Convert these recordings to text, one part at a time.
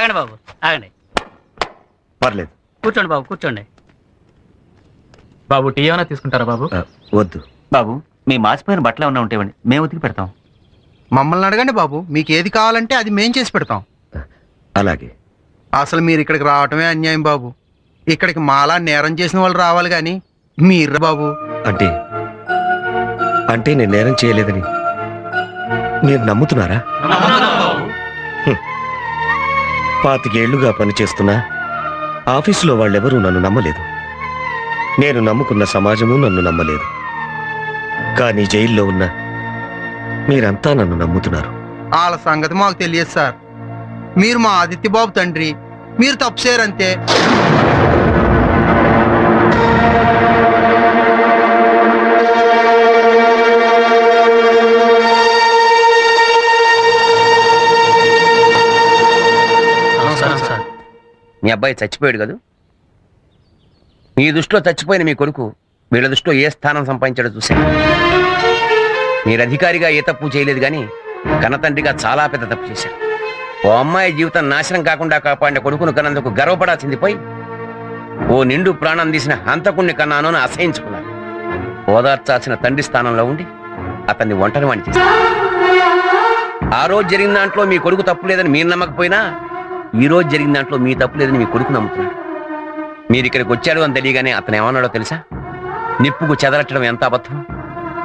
ఆగండి బాబు, ఆగండి. పర్లేదు, కూర్చోండి బాబు, కూర్చోండి. బాబు టీ ఏమైనా తీసుకుంటారా బాబు? వద్దు బాబు, మీ మాసిపోయిన బట్టలు ఏమన్నా ఉంటాయండి, మేము ఉతికి పెడతాం. మమ్మల్ని అడగండి బాబు, మీకు ఏది కావాలంటే అది మేం చేసి పెడతాం. అలాగే. అసలు మీరు ఇక్కడికి రావటమే అన్యాయం బాబు. ఇక్కడికి మాలా నేరం చేసిన వాళ్ళు రావాలి కానీ మీరు బాబు. అంటే అంటే నేను నేరం చేయలేదని మీరు నమ్ముతున్నారా? 25 ఏళ్లుగా పనిచేస్తున్నా ఆఫీసులో వాళ్ళెవరూ నన్ను నమ్మలేదు. నేను నమ్ముకున్న సమాజము నన్ను నమ్మలేదు. కానీ జైల్లో ఉన్న మీరంతా నన్ను నమ్ముతున్నారు. వాళ్ళ సంగతి మాకు తెలియదు సార్. మీరు మా ఆదిత్య బాబు తండ్రి, మీరు తప్పు చేయరంతే. మీ అబ్బాయి చచ్చిపోయాడు కదా, మీ దృష్టిలో చచ్చిపోయిన మీ కొడుకు వీళ్ళ దృష్టిలో ఏ స్థానం సంపాదించాడో చూశాను. మీరు అధికారిగా ఏ తప్పు చేయలేదు, కానీ కన్నతండ్రిగా చాలా పెద్ద తప్పు చేశారు. ఓ అమ్మాయి జీవితం నాశనం కాకుండా కాపాడిన కొడుకును కన్నందుకు గర్వపడాల్సింది పోయి ఓ నిండు ప్రాణం తీసిన హంతకుణ్ణి కన్నాను అని అసహించుకున్నారు. ఓదార్చాల్సిన తండ్రి స్థానంలో ఉండి అతన్ని ఒంటరి వాణ్ణి చేశారు. ఆ రోజు జరిగిన దాంట్లో మీ కొడుకు తప్పు లేదని మీరు నమ్మకపోయినా ఈ రోజు జరిగిన దాంట్లో మీ తప్పు లేదని మీ కొడుకు నమ్ముతున్నాడు. మీరు ఇక్కడికి వచ్చాడు అని తెలియగానే అతను ఏమన్నాడో తెలుసా? నిప్పుకు చెదరట్టడం ఎంత అబద్ధం,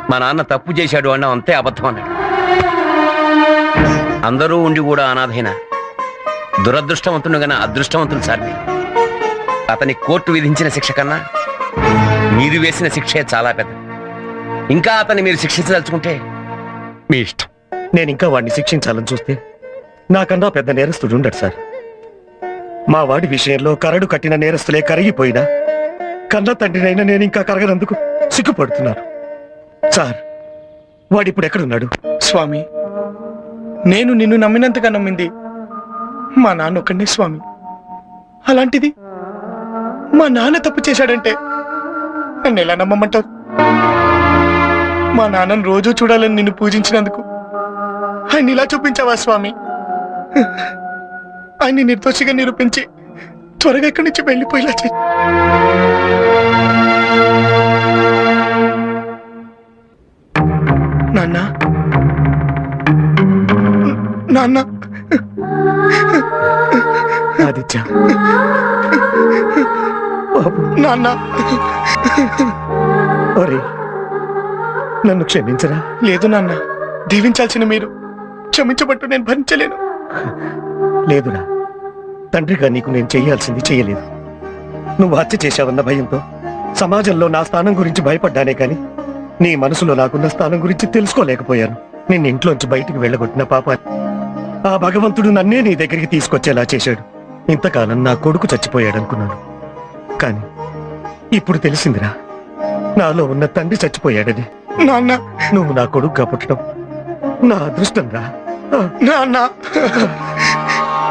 మా నాన్న తప్పు చేశాడు అన్న అంతే అబద్ధం అన్నాడు. అందరూ ఉండి కూడా అనాథైన దురదృష్టవంతుడు గన అదృష్టవంతుడు సార్. అతని కోర్టు విధించిన శిక్ష కన్నా మీరు వేసిన శిక్షే చాలా పెద్ద. ఇంకా అతన్ని మీరు శిక్షించదలుచుకుంటే మీ ఇష్టం. నేను ఇంకా వాడిని శిక్షించాలని చూస్తే నాకన్నా పెద్ద నేరస్తుడు ఉండడు సార్. మా వాడి విషయంలో కరడు కట్టిన నేరస్తులే కరిగిపోయినా కన్న తండ్రినైనా నేను ఇంకా కరగనందుకు సిగ్గుపడుతున్నాను సార్. వాడిప్పుడు ఎక్కడున్నాడు? స్వామి, నేను నిన్ను నమ్మినంతగా నమ్మింది మా నాన్న ఒక్కడే స్వామి. అలాంటిది మా నాన్న తప్పు చేశాడంటే నన్ను ఎలా నమ్మమంటావు? మా నాన్నను రోజూ చూడాలని నిన్ను పూజించినందుకు ఆయన ఇలా చూపించావా స్వామి? ఆయన్ని నిర్దోషిగా నిరూపించి త్వరగా ఇక్కడి నుంచి వెళ్ళిపోయేలా చెయ్యి. నాన్న, నాన్న, ఆదిత్య బాబు, నాన్న, ఒరే నన్ను క్షమించరా? లేదు నాన్న, దీవించాల్సిన మీరు క్షమించబట్టు నేను భరించలేను. లేదురా, తండ్రిగా నీకు నేను చెయ్యాల్సింది చెయ్యలేదు. నువ్వు హత్య చేశావన్న భయంతో సమాజంలో నా స్థానం గురించి భయపడ్డానే కానీ నీ మనసులో నాకున్న స్థానం గురించి తెలుసుకోలేకపోయాను. నిన్ను ఇంట్లోంచి బయటికి వెళ్ళగొట్టిన పాపాన్ని ఆ భగవంతుడు నన్నే నీ దగ్గరికి తీసుకొచ్చేలా చేశాడు. ఇంతకాలం నా కొడుకు చచ్చిపోయాడనుకున్నాను, కానీ ఇప్పుడు తెలిసిందిరా నాలో ఉన్న తండ్రి చచ్చిపోయాడని. నాన్న, నువ్వు నా కొడుకుగా పుట్టడం నా అదృష్టం రా. నాన్న,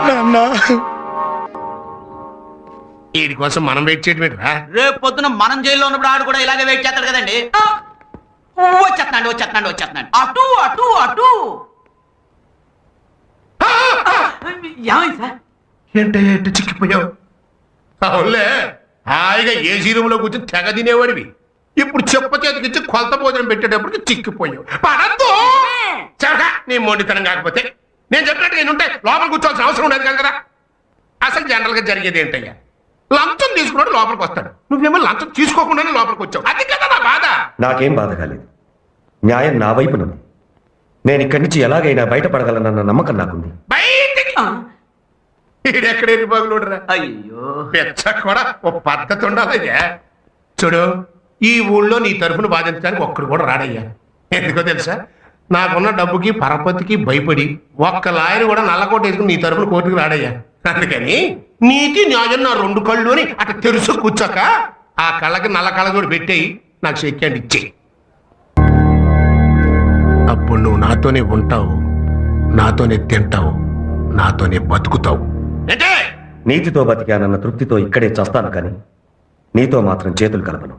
నాన్న. వీడి కోసం మనం వెయిట్ చేయడం ఏంట్రా? రేపు పొద్దున మనం జైల్లో ఉన్నప్పుడు ఆడు కూడా ఇలాగే వెయిట్ చేస్తాడు కదండి. వచ్చేస్తున్నాడు వచ్చేస్తున్నాడు వచ్చేస్తున్నాడు. అటు అటు అటు. ఏమైంది సార్? ఏంటంటే చిక్కిపోయావు? అవునులే, హాయిగా ఏసీ రూమ్ లో కూర్చొని తెగ తినేవాడివి. ఇప్పుడు చెప్ప చేతికిచ్చి కొలత భోజనం పెట్టేటప్పటికి చిక్కిపోయావు. పడద్దు చరగా నీ మొండితనం. కాకపోతే నేను చెప్పినట్టు నేను ఉంటే లోపల కూర్చోవాల్సిన అవసరం ఉండదు కదా. అసలు జనరల్ గా జరిగేది ఏంటయ్యా, లంచం తీసుకున్నాడు లోపలికి వస్తాడు, నువ్వేమో లంచం తీసుకోకుండానే లోపలికి వచ్చావు. అది కదా నా బాధ. నాకేం బాధ కాలేదు, న్యాయం నా వైపునుంది. నేను ఇక్కడి నుంచి ఎలాగైనా బయటపడగలనన్న నమ్మకం నాకుంది. బయటికి ఈడెక్కడ ఎరిబాగులుడరా? అయ్యో, పెచ్చ కూడా ఓ పద్ధతి ఉండాలయ్యా. చూడు, ఈ ఊళ్ళో నీ తరఫున బాధించడానికి ఒక్కడు కూడా రాడయ్యా. ఎందుకో తెలుసా, నాకున్న డబ్బుకి పరపతికి భయపడి ఒక్క లాయర్ కూడా నల్లకోట వేసుకుని నీ తరఫున కోర్టుకు రాడయ్యా. అందుకని నీతి న్యాయం నా 2 కళ్ళు అని అట్లా తెరుసు కూర్చోక ఆ కళ్ళకి నల్ల కళ్ళ కూడా పెట్టేయి, నాకు చెక్కండి ఇచ్చేయి. అప్పుడు నువ్వు నాతోనే ఉంటావు, నాతోనే తింటావు, నాతోనే బతుకుతావు. నీతితో బతికానన్న తృప్తితో ఇక్కడే చస్తాను, కానీ నీతో మాత్రం చేతులు కలపను.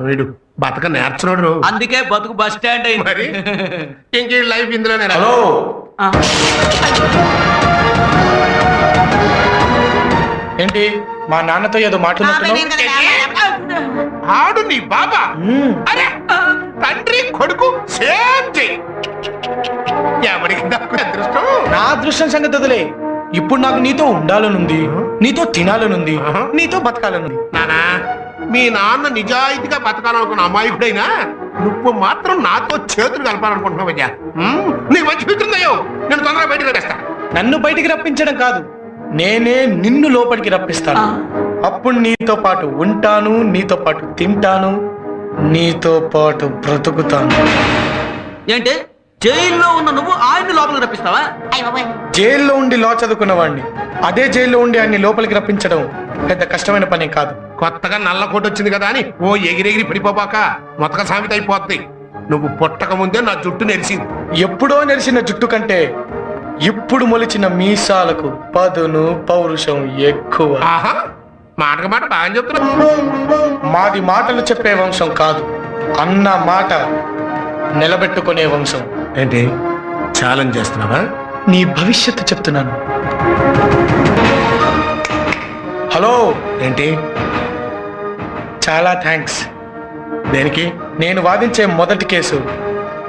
వీడు బతక నేర్చున్నాడు, అందుకే బతుకు బస్ స్టాండ్ అయింది. మరి ఇంకే లైఫ్ ఇందులోనే. హలో, ఏంటి మా నాన్నతో ఏదో మాట్లాడుతున్నావు? ఆడు నీ బాబా. అరే తండ్రి కొడుకు సేమ్ చెయ్యి. ఎవరికి దక్కు అదృష్టం? నా అదృష్టం సంగతి వదిలే. ఇప్పుడు నాకు నీతో ఉండాలనుంది, నీతో తినాలనుంది, నీతో బతకాలనుంది. నానా మీ నాన్న నిజాయితీగా బతకాలనుకున్న అమాయకుడైనా నువ్వు మాత్రం నాతో చేతులు కలపాలనుకుంటున్నావయ్యా. నీకు మంచి మిత్రుందయ్యో, నేను తొందరగా బయటకు రప్పిస్తా. నన్ను బయటికి రప్పించడం కాదు, నేనే నిన్ను లోపలికి రప్పిస్తాను. అప్పుడు నీతో పాటు ఉంటాను, నీతో పాటు తింటాను, నీతో పాటు బ్రతుకుతాను. ఏంటి జైల్లో ఉన్న నువ్వు ఆయన్ని లోపలికి రప్పిస్తావా? జైల్లో ఉండి లా చదువుకున్న వాడిని అదే జైల్లో ఉండి ఆయన్ని లోపలికి రప్పించడం పెద్ద కష్టమైన పని కాదు. కొత్తగా నల్ల కోట వచ్చింది కదా అని ఓ ఎగిరెగిరి పడిపోబాక మొత్తక సామెత అయిపోద్ది. నువ్వు పుట్టక ముందే నా జుట్టు నెరిసింది. ఎప్పుడో నెరిసిన జుట్టు కంటే ఇప్పుడు మొలిచిన మీసాలకు పదును పౌరుషం ఎక్కువ. ఆహా మాటకు మాట బాగా చెప్తున్నా. మాది మాటలు చెప్పే వంశం కాదు, అన్న మాట నిలబెట్టుకునే వంశం. ఏంటి ఛాలెంజ్ చేస్తున్నావా? నీ భవిష్యత్తు చెప్తున్నాను. హలో. ఏంటి? చాలా థ్యాంక్స్. దేనికి? నేను వాదించే మొదటి కేసు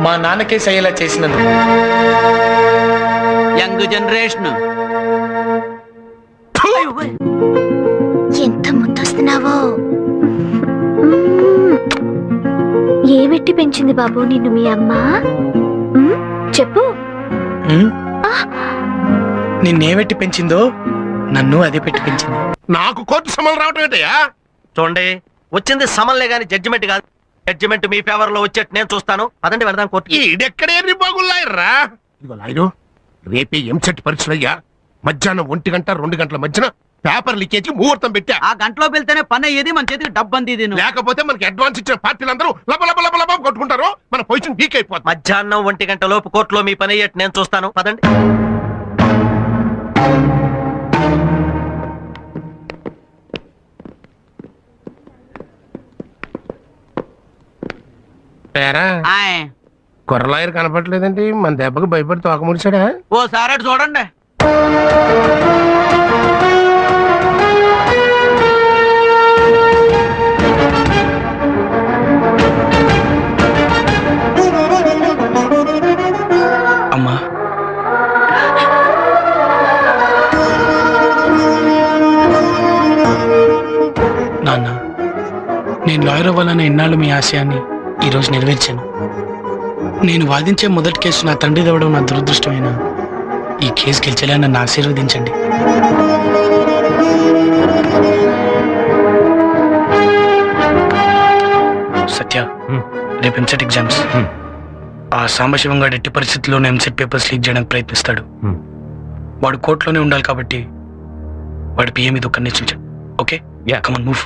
మా నాన్న కేసు అయ్యేలా చేసినందుకు. Young generation. ఎంత ముద్దొస్తున్నావో. ఏమిట్టి పెంచింది బాబు నిన్ను మీ అమ్మ? చెప్పు. నిన్నేమెట్టి పెంచిందో నన్ను అదే పెట్టి పెంచింది. నాకు కోర్టు సమలు రావటం ఏంటయ్యా? చూడండి, వచ్చింది సమన్లే గాని జడ్జిమెంట్ కాదు. జడ్జిమెంట్ మీ ఫేవర్ లో వచ్చేట్టు నేను చూస్తాను. అదండి వెళదాం కోర్టు. ఈడెక్కడే బాగున్నాయర్రా. ఇదిగో లాయరు, రేపే ఎంసెట్ పరీక్షలయ్యా. మధ్యాహ్నం 1 గంట 2 గంటల మధ్యన పేపర్ లీకేజ్ ముహూర్తం పెట్టా. ఆ గంటలో వెళ్తేనే పని అయ్యేది, మన చేతికి డబ్బు అంది. లేకపోతే మనకి అడ్వాన్స్ ఇచ్చిన పార్టీలందరూ లబ లబ లబ లబ కొట్టుకుంటారు. మన పొజిషన్ వీక్ అయిపోతుంది. మధ్యాహ్నం 1 గంట లోపు కోర్టులో మీ పని అయ్యేట్టు నేను చూస్తాను. పదండి. కుర్రలాయర్ కనపడలేదండి. మన దెబ్బకు భయపడి తోక ముడిచాడా? ఓసారి అటు చూడండి. అమ్మా, నాన్న, నేను లాయర్ అవ్వాలనే ఇన్నాళ్ళు మీ ఆశయాన్ని ఈరోజు నెరవేర్చాను. నేను వాదించే మొదటి కేసు నా తండ్రి దవ్వడం నా దురదృష్టమైన ఈ కేసు గెలిచేలా నన్ను ఆశీర్వదించండి. సత్య, రేపు ఎంసెట్ ఎగ్జామ్స్. ఆ సాంబశివం గారు ఎట్టి పరిస్థితుల్లోనే ఎంసెట్ పేపర్స్ లీక్ చేయడానికి ప్రయత్నిస్తాడు. వాడు కోర్టులోనే ఉండాలి కాబట్టి వాడి పిఏ మీద ఒక నిశ్చయించాడు. Okay, come on move.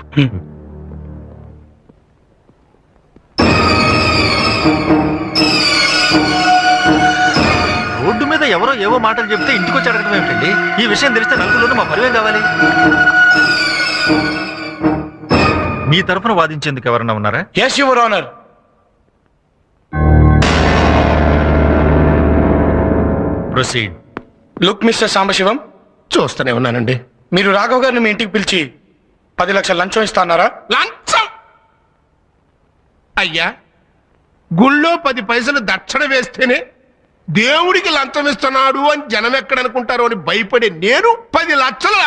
Road మీద ఎవరో ఏవో మాటలు చెప్తే ఇంటికి వచ్చి అడగడం ఏమిటండి? ఈ విషయం తెలిస్తే నలుగురు మా పరివేం కావాలి. మీ తరఫున వాదించేందుకు ఎవరన్నా ఉన్నారా? yes your honor. Proceed. Look mister Sambasivam, చూస్తూనే ఉన్నానండి. మీరు రాఘవ్ గారిని మీ ఇంటికి పిలిచి 10 లక్షల లంచం ఇస్తాన్నారా? లంచం? అయ్యా, గుళ్ళో 10 పైసలు దక్షిణ వేస్తేనే దేవుడికి లంచం ఇస్తున్నాడు అని జనం ఎక్కడనుకుంటారో అని భయపడే నేను 10 లక్షలు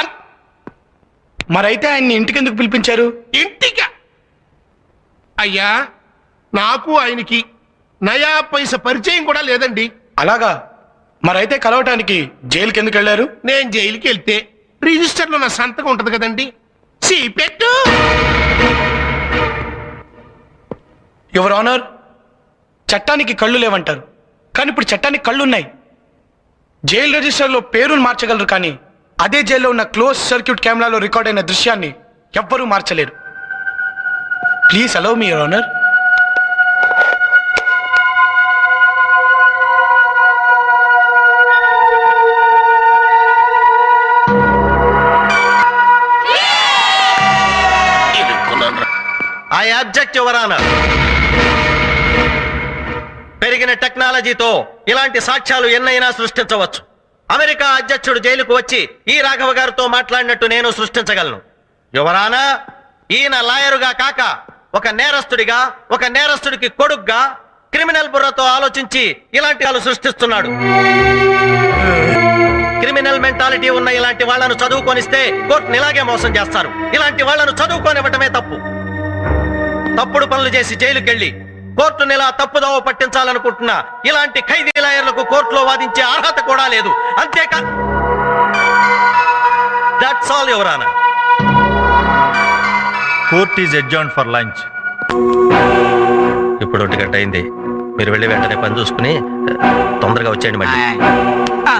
మరైతే ఆయన్ని ఇంటికి ఎందుకు పిలిపించారు? ఇంటికి? అయ్యా, నాకు ఆయనకి నయా పైస పరిచయం కూడా లేదండి. అలాగా? మరైతే కలవటానికి జైలుకి ఎందుకు వెళ్ళారు? నేను జైలుకి వెళ్తే రిజిస్టర్లో నా సంతకం ఉంటది కదండి. పెట్టు. యువర్ ఆనర్, చట్టానికి కళ్ళు లేవంటారు, కానీ ఇప్పుడు చట్టానికి కళ్ళు ఉన్నాయి. జైలు రిజిస్టర్లో పేరును మార్చగలరు, కానీ అదే జైల్లో ఉన్న క్లోజ్ సర్క్యూట్ కెమెరాలో రికార్డ్ అయిన దృశ్యాన్ని ఎవ్వరూ మార్చలేరు. Please allow me your honour. I object your honour. పెరిగిన టెక్నాలజీతో ఇలాంటి సాక్ష్యాలు ఎన్నైనా సృష్టించవచ్చు. అమెరికా అధ్యక్షుడు జైలుకు వచ్చి ఈ రాఘవ గారితో మాట్లాడినట్టు నేను సృష్టించగలను. యువరానా, ఈయన లాయరుగా కాక ఒక నేరస్తుడిగా, ఒక నేరస్తుడికి కొడుగ్గా క్రిమినల్ బుర్రతో ఆలోచించి ఇలాంటి వాళ్ళు సృష్టిస్తున్నాడు. క్రిమినల్ మెంటాలిటీ ఉన్న ఇలాంటి వాళ్లను చదువుకొనిస్తే కోర్టుని ఇలాగే మోసం చేస్తారు. ఇలాంటి వాళ్లను చదువుకోనివ్వటమే తప్పు. తప్పుడు పనులు చేసి జైలుకెళ్లి కోర్టుని ఇలా తప్పుదోవ పట్టించాలనుకుంటున్నా ఇలాంటి ఖైదీ లాయర్లకు కోర్టులో వాదించే అర్హత కూడా లేదు. అంతేకా, that's all your honour. Court is adjourned for lunch. ఇప్పుడు 1 గంట అయింది. మీరు వెళ్ళి వెంటనే పని చూసుకుని తొందరగా వచ్చేయండి మళ్ళీ. ఆ.